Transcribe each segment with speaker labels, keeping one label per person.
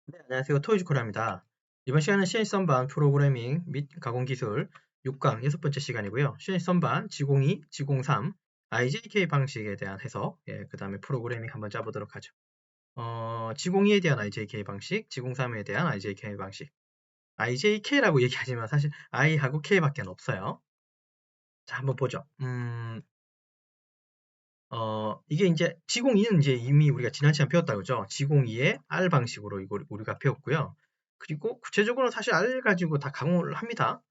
Speaker 1: 네, 안녕하세요. 토이즈코리아입니다. 이번 시간은 CNC 선반 프로그래밍 및 가공 기술 6강 6번째 시간이고요. CNC 선반 G02, G03, IJK 방식에 대한 해석, 그 다음에 프로그래밍 한번 짜보도록 하죠. G02에 대한 IJK 방식, G03에 대한 IJK 방식. IJK라고 얘기하지만 사실 I하고 K밖에 없어요. 자, 한번 보죠. 이게 이제 G02는 이제 이미 우리가 지난 시간 배웠다 그죠? G02의 R 방식으로 이걸 우리가 배웠고요. 그리고 구체적으로는 사실 R 가지고 다 가공을 합니다.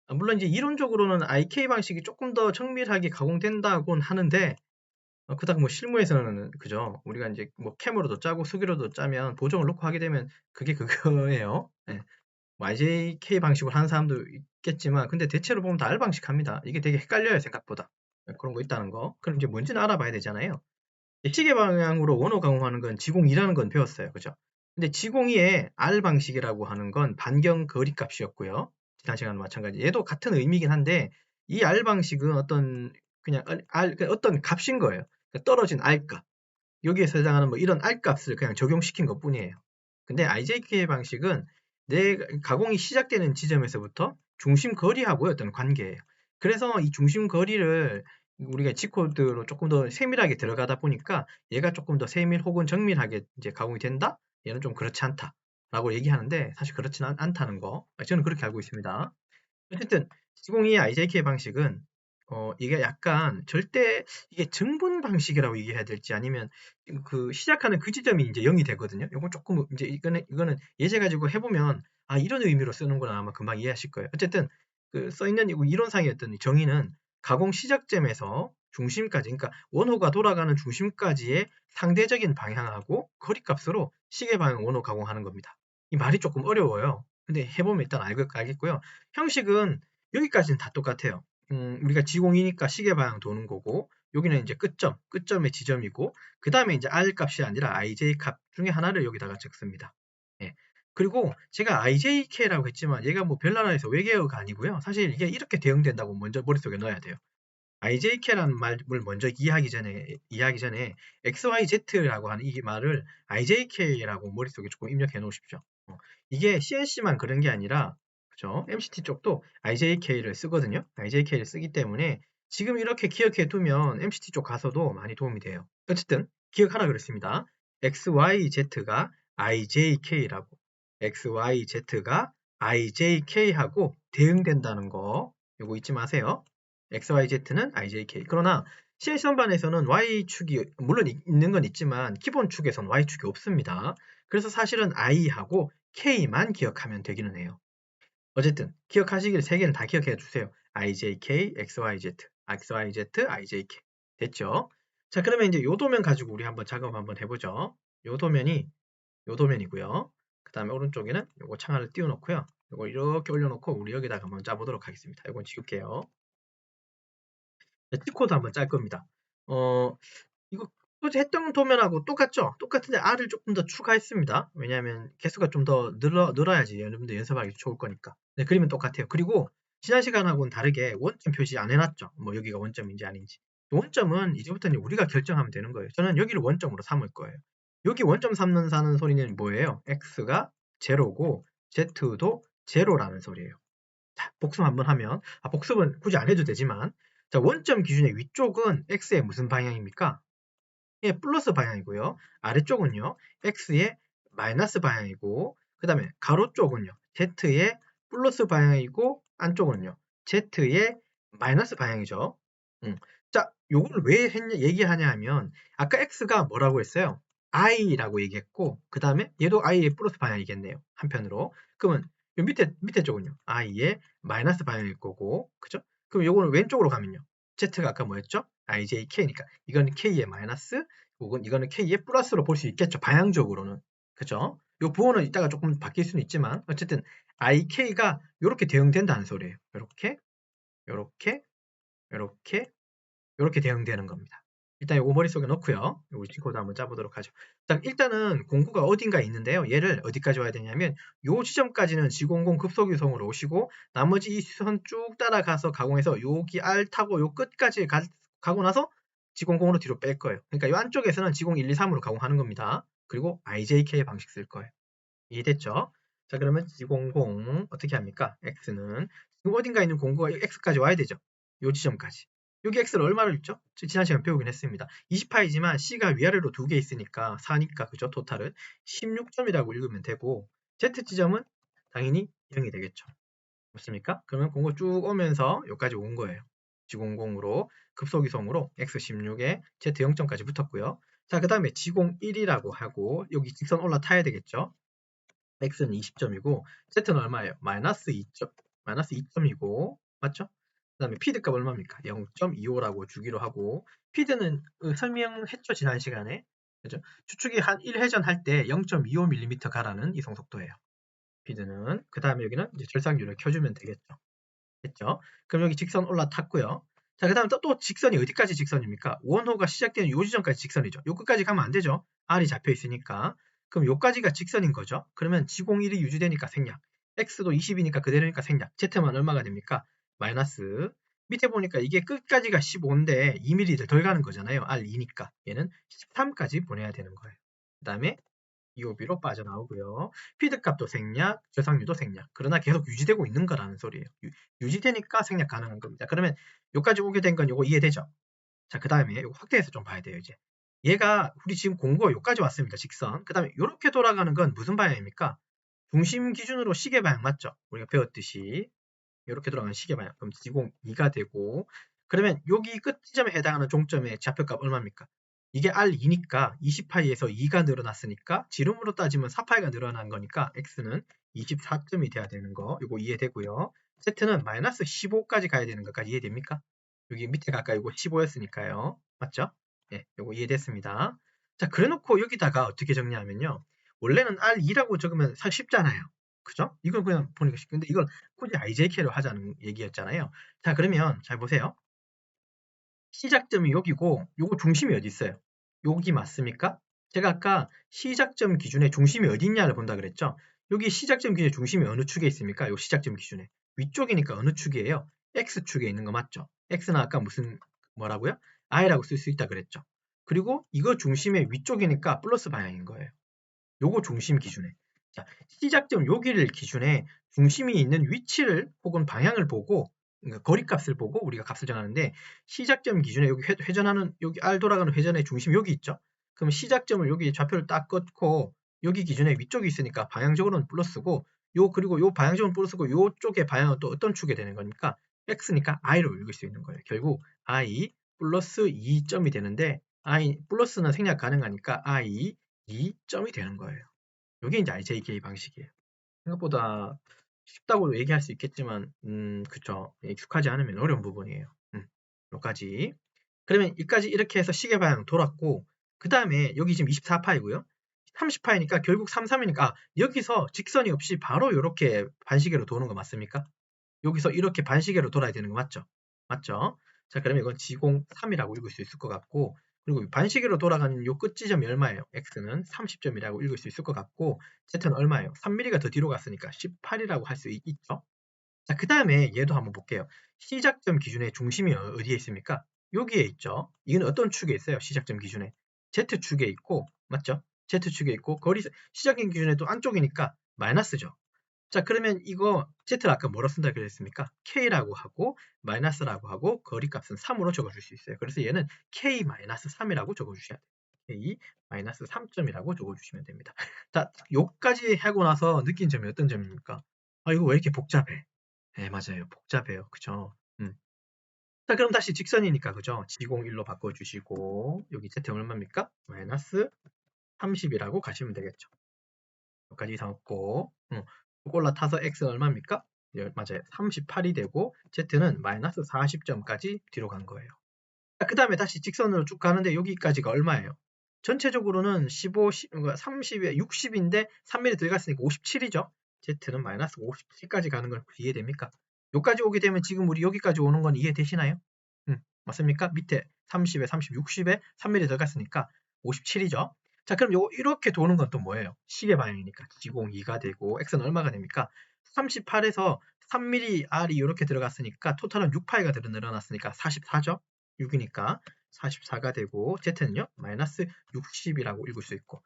Speaker 1: 물론 이제 이론적으로는 IK 방식이 조금 더 정밀하게 가공된다고는 하는데, 그닥 뭐 실무에서는 그죠? 우리가 이제 뭐 캠으로도 짜고 수기로도 짜면 보정을 놓고 하게 되면 그게 그거예요. 예. 뭐 IJK 방식으로 하는 사람도 있겠지만, 근데 대체로 보면 다 R 방식 합니다. 이게 되게 헷갈려요, 생각보다. 그런 거 있다는 거. 그럼 이제 뭔지는 알아봐야 되잖아요. 시계 방향으로 원호 가공하는 건 지공이라는 건 배웠어요. 그죠? 근데 지공이의 R 방식이라고 하는 건 반경 거리 값이었고요. 지난 시간과 마찬가지. 얘도 같은 의미긴 한데 이 R 방식은 그냥 어떤 값인 거예요. 그러니까 떨어진 R 값. 여기에서 해당하는 뭐 이런 R 값을 그냥 적용시킨 것 뿐이에요. 근데 IJK 방식은 내 가공이 시작되는 지점에서부터 중심 거리하고의 어떤 관계예요. 그래서 이 중심 거리를 우리가 G코드로 조금 더 세밀하게 들어가다 보니까 얘가 조금 더 세밀 혹은 정밀하게 이제 가공이 된다? 얘는 좀 그렇지 않다. 라고 얘기하는데 사실 그렇지는 않다는 거. 저는 그렇게 알고 있습니다. 어쨌든 시공의 IJK 방식은 이게 약간 절대 이게 정분 방식이라고 얘기해야 될지 아니면 그 시작하는 그 지점이 이제 0이 되거든요. 요건 조금 이제 이거는 예제 가지고 해보면 아 이런 의미로 쓰는구나 아마 금방 이해하실 거예요. 어쨌든 그 써있는 이론상의 어떤 정의는 가공 시작점에서 중심까지 그러니까 원호가 돌아가는 중심까지의 상대적인 방향하고 거리값으로 시계 방향 원호 가공하는 겁니다. 이 말이 조금 어려워요. 근데 해보면 일단 알겠고요. 형식은 여기까지는 다 똑같아요. 우리가 지공이니까 시계 방향 도는 거고, 여기는 이제 끝점의 지점이고, 그 다음에 이제 R 값이 아니라 IJ 값 중에 하나를 여기다가 적습니다. 예. 그리고 제가 IJK라고 했지만 얘가 뭐 별나라에서 외계어가 아니고요. 사실 이게 이렇게 대응된다고 먼저 머릿속에 넣어야 돼요. IJK라는 말을 먼저 이해하기 전에 XYZ라고 하는 이 말을 IJK라고 머릿속에 조금 입력해 놓으십시오. 이게 CNC만 그런 게 아니라 그죠? MCT 쪽도 IJK를 쓰거든요. IJK를 쓰기 때문에 지금 이렇게 기억해 두면 MCT 쪽 가서도 많이 도움이 돼요. 어쨌든 기억하라 그랬습니다. XYZ가 IJK라고 XYZ가 IJK하고 대응된다는 거 요거 잊지 마세요. XYZ는 IJK. 그러나 실선반에서는 Y축이 물론 있는 건 있지만 기본 축에선 Y축이 없습니다. 그래서 사실은 I하고 K만 기억하면 되기는 해요. 어쨌든 기억하시길 세 개는 다 기억해 주세요. IJK, XYZ, XYZ, IJK. 됐죠? 자, 그러면 이제 요 도면 가지고 우리 한번 작업 한번 해보죠. 요 도면이고요. 그 다음에 오른쪽에는 요거 창하를 띄워놓고요. 요거 이렇게 올려놓고 우리 여기다가 한번 짜보도록 하겠습니다. 요건 지울게요. T코드 한번 짤 겁니다. 이거 소재 했던 도면하고 똑같죠? 똑같은데 R을 조금 더 추가했습니다. 왜냐하면 개수가 좀 더 늘어야지 여러분들 연습하기 좋을 거니까. 네, 그림은 똑같아요. 그리고 지난 시간하고는 다르게 원점 표시 안 해놨죠. 뭐 여기가 원점인지 아닌지. 원점은 이제부터는 우리가 결정하면 되는 거예요. 저는 여기를 원점으로 삼을 거예요. 여기 원점 삼는 소리는 뭐예요? X가 제로고 Z도 제로라는 소리예요. 자, 복습 한번 하면 복습은 굳이 안 해도 되지만 자, 원점 기준의 위쪽은 X의 무슨 방향입니까? 예, 플러스 방향이고요. 아래쪽은요. X의 마이너스 방향이고 그 다음에 가로 쪽은요. Z의 플러스 방향이고 안쪽은요. Z의 마이너스 방향이죠. 자, 요걸 왜 얘기하냐 하면 아까 X가 뭐라고 했어요? I라고 얘기했고 그 다음에 얘도 I의 플러스 방향이겠네요. 한편으로. 그러면 요 밑에 쪽은요. I의 마이너스 방향일 거고 그죠? 그럼 요거는 왼쪽으로 가면요. Z가 아까 뭐였죠? IJK니까 이건 K의 마이너스 혹은 이거는 K의 플러스로 볼 수 있겠죠. 방향적으로는. 그죠? 요 부호는 이따가 조금 바뀔 수는 있지만 어쨌든 IK가 이렇게 대응된다는 소리예요. 이렇게 이렇게 이렇게 이렇게 대응되는 겁니다. 일단 요거 머릿속에 넣고요. 요거 G코드 한번 짜보도록 하죠. 자, 일단은 공구가 어딘가에 있는데요. 얘를 어디까지 와야 되냐면 요 지점까지는 G00 급속유성으로 오시고 나머지 이 선 쭉 따라가서 가공해서 여기 R 타고 요 끝까지 가고 나서 G00으로 뒤로 뺄 거예요. 그러니까 요 안쪽에서는 G01, 2, 3으로 가공하는 겁니다. 그리고 IJK 방식 쓸 거예요. 이해됐죠? 자, 그러면 G00 어떻게 합니까? X는 지금 어딘가에 있는 공구가 X까지 와야 되죠? 요 지점까지. 여기 X를 얼마를 줬죠? 지난 시간 배우긴 했습니다. 20파이지만 C가 위아래로 두 개 있으니까 4니까 그죠? 토탈은 16점이라고 읽으면 되고 Z 지점은 당연히 0이 되겠죠. 맞습니까? 그러면 공구 쭉 오면서 여기까지 온 거예요. G00으로 급소기송으로 X16에 Z 0점까지 붙었고요. 자, 그 다음에 G01이라고 하고 여기 직선 올라타야 되겠죠? X는 20점이고 Z는 얼마예요? 마이너스 2점, 마이너스 2점이고 맞죠? 그 다음에 피드값 얼마입니까? 0.25라고 주기로 하고 피드는 설명했죠 지난 시간에 그죠? 추측이 한 1회전 할 때 0.25mm 가라는 이송 속도예요. 피드는 그 다음에 여기는 이제 절상률을 켜주면 되겠죠. 됐죠? 그럼 여기 직선 올라탔고요. 자, 그 다음에 또 직선이 어디까지 직선입니까? 원호가 시작되는 요 지점까지 직선이죠. 요 끝까지 가면 안 되죠. R이 잡혀 있으니까. 그럼 요까지가 직선인 거죠. 그러면 G01이 유지되니까 생략. X도 20이니까 그대로니까 생략. Z만 얼마가 됩니까? 마이너스. 밑에 보니까 이게 끝까지가 15인데 2mm 덜 가는 거잖아요. R2니까. 얘는 13까지 보내야 되는 거예요. 그 다음에 EOB로 빠져나오고요. 피드값도 생략, 저상률도 생략. 그러나 계속 유지되고 있는 거라는 소리예요. 유지되니까 생략 가능한 겁니다. 그러면 여기까지 오게 된 건 이거 이해되죠? 자, 그 다음에 이거 확대해서 좀 봐야 돼요, 이제. 얘가 우리 지금 공구가 여기까지 왔습니다. 직선. 그 다음에 이렇게 돌아가는 건 무슨 방향입니까? 중심 기준으로 시계 방향 맞죠? 우리가 배웠듯이 이렇게 돌아가는 시계 방향. 그럼 G02가 되고 그러면 여기 끝 지점에 해당하는 종점의 좌표값 얼마입니까? 이게 R2니까 20파이에서 2가 늘어났으니까 지름으로 따지면 4파이가 늘어난 거니까 X는 24점이 돼야 되는 거 이거 이해되고요. Z는 마이너스 15까지 가야 되는 것까지 이해됩니까? 여기 밑에가 아까 이거 15였으니까요. 맞죠? 예, 이거 이해됐습니다. 자, 그래놓고 여기다가 어떻게 정리하면요. 원래는 R2라고 적으면 사실 쉽잖아요. 그죠? 이걸 그냥 보니까 쉽 근데 이걸 굳이 IJK로 하자는 얘기였잖아요. 자, 그러면 잘 보세요. 시작점이 여기고 요거 중심이 어디 있어요? 여기 맞습니까? 제가 아까 시작점 기준에 중심이 어디 있냐를 본다 그랬죠? 여기 시작점 기준에 중심이 어느 축에 있습니까? 요 시작점 기준에. 위쪽이니까 어느 축이에요? X축에 있는 거 맞죠? X는 아까 무슨 뭐라고요? I라고 쓸 수 있다 그랬죠? 그리고 이거 중심의 위쪽이니까 플러스 방향인 거예요. 요거 중심 기준에. 자, 시작점 여기를 기준에 중심이 있는 위치를 혹은 방향을 보고 그러니까 거리값을 보고 우리가 값을 정하는데 시작점 기준에 여기 회전하는 여기 R 돌아가는 회전의 중심이 여기 있죠. 그럼 시작점을 여기 좌표를 딱 끊고 여기 기준에 위쪽이 있으니까 방향적으로는 플러스고 요 그리고 요 방향적으로는 플러스고 요쪽의 방향은 또 어떤 축이 되는 거니까 X니까 I로 읽을 수 있는 거예요. 결국 I 플러스 2점이 되는데 I 플러스는 생략 가능하니까 I 2점이 되는 거예요. 이게 이제 IJK 방식이에요. 생각보다 쉽다고 얘기할 수 있겠지만, 그쵸. 익숙하지 않으면 어려운 부분이에요. 여기까지. 그러면 여기까지 이렇게 해서 시계 방향 돌았고, 그 다음에 여기 지금 24파이고요. 30파이니까 결국 33이니까 여기서 직선이 없이 바로 이렇게 반시계로 도는 거 맞습니까? 여기서 이렇게 반시계로 돌아야 되는 거 맞죠? 맞죠? 자, 그러면 이건 G03이라고 읽을 수 있을 것 같고, 그리고 반시계로 돌아가는 요 끝 지점이 얼마예요? X는 30점이라고 읽을 수 있을 것 같고, Z는 얼마예요? 3mm가 더 뒤로 갔으니까 18이라고 할 수 있죠? 자, 그 다음에 얘도 한번 볼게요. 시작점 기준의 중심이 어디에 있습니까? 여기에 있죠. 이건 어떤 축에 있어요? 시작점 기준에. Z축에 있고, 맞죠? Z축에 있고, 시작점 기준에도 안쪽이니까 마이너스죠. 자, 그러면 이거 Z를 아까 뭐로 쓴다 그랬습니까? K라고 하고 마이너스라고 하고 거리값은 3으로 적어줄 수 있어요. 그래서 얘는 K-3이라고 적어주셔야 돼요. K-3점이라고 적어주시면 됩니다. 자, 요까지 하고 나서 느낀 점이 어떤 점입니까? 아, 이거 왜 이렇게 복잡해? 네, 맞아요. 복잡해요. 그죠? 자, 그럼 다시 직선이니까, 그죠? G01로 바꿔주시고, 여기 Z 얼마입니까? 마이너스 30이라고 가시면 되겠죠. 여기까지 이상 없고, 올라타서 X는 얼마입니까? 맞아요. 38이 되고, Z는 마이너스 40점까지 뒤로 간 거예요. 그 다음에 다시 직선으로 쭉 가는데 여기까지가 얼마예요? 전체적으로는 15, 30에 60인데 3mm 들어갔으니까 57이죠. Z는 마이너스 57까지 가는 걸 이해됩니까? 여기까지 오게 되면 지금 우리 여기까지 오는 건 이해되시나요? 맞습니까? 밑에 30에 30, 60에 3mm 들어갔으니까 57이죠. 자, 그럼 요거 이렇게 도는 건 또 뭐예요? 시계 방향이니까 G02가 되고 X는 얼마가 됩니까? 38에서 3mm R이 이렇게 들어갔으니까 토탈은 6파이가 늘어났으니까 44죠? 6이니까 44가 되고 Z는요? 마이너스 60이라고 읽을 수 있고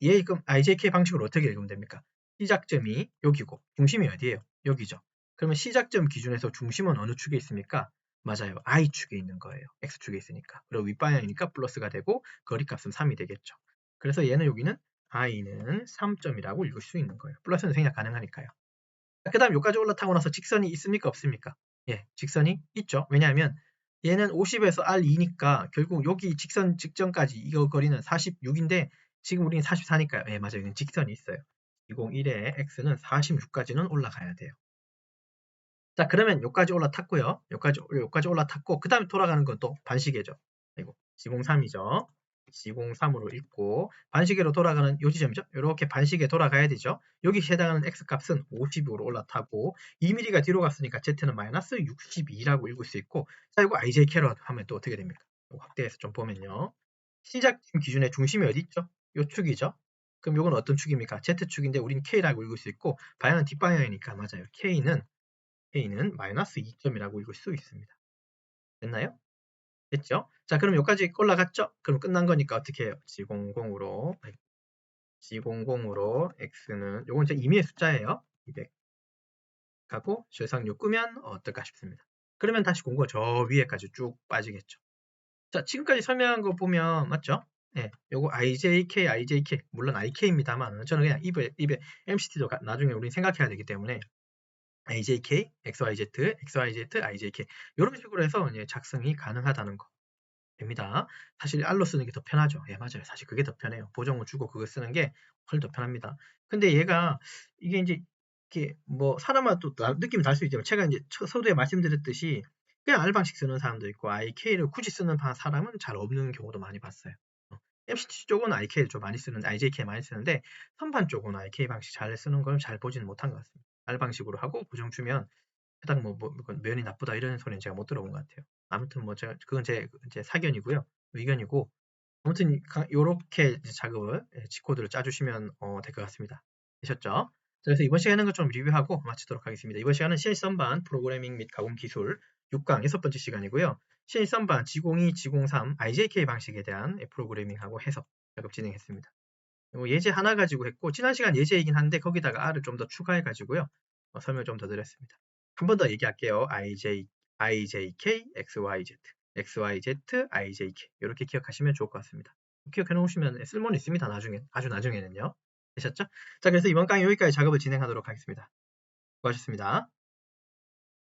Speaker 1: 얘 그럼 IJK 방식으로 어떻게 읽으면 됩니까? 시작점이 여기고 중심이 어디예요? 여기죠. 그러면 시작점 기준에서 중심은 어느 축에 있습니까? 맞아요. I축에 있는 거예요. X축에 있으니까. 그리고 윗방향이니까 플러스가 되고 거리값은 3이 되겠죠. 그래서 얘는 여기는 I는 3점이라고 읽을 수 있는 거예요. 플러스는 생략 가능하니까요. 그 다음 여기까지 올라타고 나서 직선이 있습니까? 없습니까? 예, 직선이 있죠. 왜냐하면 얘는 50에서 R2니까 결국 여기 직선 직전까지 이거 거리는 46인데 지금 우리는 44니까요. 예, 맞아요. 여기는 직선이 있어요. 201의 X는 46까지는 올라가야 돼요. 자, 그러면 여기까지 올라탔고요. 여기까지 올라탔고 그 다음에 돌아가는 건 또 반시계죠. 이거 G03이죠. G03으로 읽고 반시계로 돌아가는 요 지점이죠. 이렇게 반시계 돌아가야 되죠. 여기 해당하는 X값은 50으로 올라타고 2mm가 뒤로 갔으니까 Z는 마이너스 62라고 읽을 수 있고 자, 이거 IJK로 하면 또 어떻게 됩니까? 확대해서 좀 보면요. 시작점 기준의 중심이 어디 있죠? 요 축이죠. 그럼 요건 어떤 축입니까? Z축인데 우린 K라고 읽을 수 있고 방향은 뒷방향이니까 맞아요. K는 마이너스 2점이라고 읽을 수 있습니다. 됐나요? 됐죠? 자, 그럼 여기까지 올라갔죠? 그럼 끝난 거니까 어떻게 해요? G00으로 X는 요건 제 임의의 숫자예요. 200 하고 절상류 끄면 어떨까 싶습니다. 그러면 다시 공구가 저 위에까지 쭉 빠지겠죠. 자, 지금까지 설명한 거 보면 맞죠? 네, 요거 IJK 물론 IK입니다만 저는 그냥 입에 MCT도 나중에 우린 생각해야 되기 때문에 IJK, XYZ, XYZ, IJK 이런 식으로 해서 이제 작성이 가능하다는 거 됩니다. 사실 R로 쓰는 게 더 편하죠. 예, 맞아요. 사실 그게 더 편해요. 보정을 주고 그거 쓰는 게 훨씬 더 편합니다. 근데 얘가 이게 이제 이렇게 뭐 사람마다 또 느낌이 다를 수 있지만 제가 이제 서두에 말씀드렸듯이 그냥 R 방식 쓰는 사람도 있고 IK를 굳이 쓰는 사람은 잘 없는 경우도 많이 봤어요. MCT 쪽은 IK를 좀 많이 쓰는데 IJK 많이 쓰는데 선반 쪽은 IK 방식 잘 쓰는 걸 잘 보지는 못한 것 같습니다. R 방식으로 하고 보정 주면 해당 면이 나쁘다 이런 소리는 제가 못 들어본 것 같아요. 아무튼 뭐 제가 그건 제 사견이고요. 의견이고 아무튼 요렇게 작업을 G코드를 짜주시면 될 것 같습니다. 되셨죠? 그래서 이번 시간에는 거 좀 리뷰하고 마치도록 하겠습니다. 이번 시간은 실선반 프로그래밍 및 가공 기술 6강 6번째 시간이고요. 실선반 G02, G03, IJK 방식에 대한 프로그래밍하고 해석 작업 진행했습니다. 예제 하나 가지고 했고 지난 시간 예제이긴 한데 거기다가 R을 좀 더 추가해 가지고요. 설명 좀 더 드렸습니다. 한 번 더 얘기할게요. IJK, XYZ, IJK 이렇게 기억하시면 좋을 것 같습니다. 기억해 놓으시면 쓸모는 있습니다. 나중에 아주 나중에는요. 되셨죠? 자, 그래서 이번 강의 여기까지 작업을 진행하도록 하겠습니다. 수고하셨습니다.